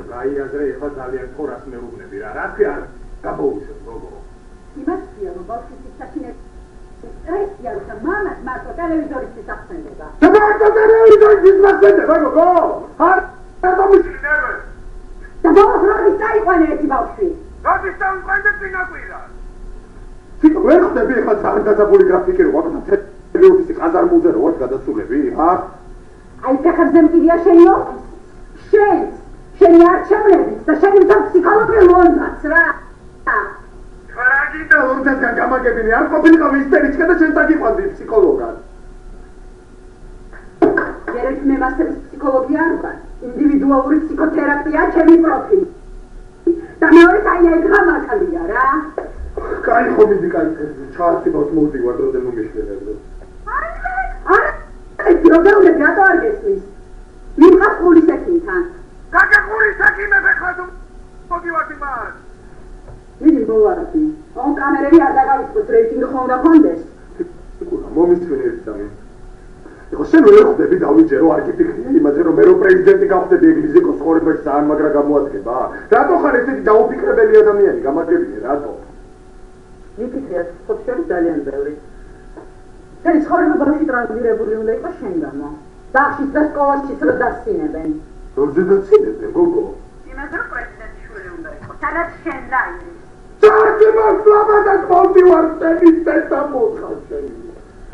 გაიაზრე ეხლა ძალიან ხორას მეუბნები რა თქვი არ გამოუშვებ გოგო იმასია რომ ბავშვის საქმე სტრესია რომ მამას მარტო ტელევიზორის ახსენდება მარტო ტელევიზორის ახსენდება გოგო არ დამიშინებ და ბავშვი წაიყვანე ერთი ბავშვი როდის დავიყვანე წინაკვირა ციკ ვერ ხდები ეხლა ძალიან დაწებული გრაფიკი რო ვაკეთებ ტელევიზიის ყაზარმულზე რო ვარ გადასულები აი ფეხებზე მკიდია შენი ოფისი შენი არჩევნებიც და შენი ფსიქოლოგიური ლონდაც რა ხარაგი და ლონდასგან გამაგებინე არ ყოფილიყავი ისტერიჩკა და შენ დაგიყვანდი ფსიქოლოგად ერთ მე მასტრის ფსიქოლოგია არ ვარ ინდივიდუალური ფსიქოთერაპია ჩემი პროფილი და მეორე საერთოდ გამაკალია რა კაი ხომიდი კაი ჩააციბავს მოვდივარ დროზე მომიშლენებდო პროგრამები რატო არ გესმის? მიყავს ყურის ექიმთან. კაკა ყურის ექიმებს ეხლა თუ მოგივართ იმას. მიდი მოვარდი. ამ კამერები არ დაგავიწყოთ რეიტინგი ხომ უნდა ხონდეს. მომისვენ ერთსამი. ეხლა შენ ვერ ხვდები დავიჯერო არ გიფიქრია იმაზე რომ მე რო პრეზიდენტი გავხდები ეგლიზიკოს ცხოვრებაში ძალიან მაგრა გამოადგება. რატო ხარ ესეთი დაუფიქრებელი ადამიანი გამაგებინე რატო? ვიფიქრე სოციალი ძალიან ბევრი. შენი ცხოვრება ბავშვი ტრანსფერებული უნდა იყოს შენ გამო. სახლში და სკოლაში რო დასწინებენ. როზე დასწინებენ გოგო? იმაზე რომ პრეზიდენტი შვილი უნდა იყოს. სადაც შენ დაიწყე. ჩარჩება სლაბადას მოვდივარ შენი წესა მოხარ შენი.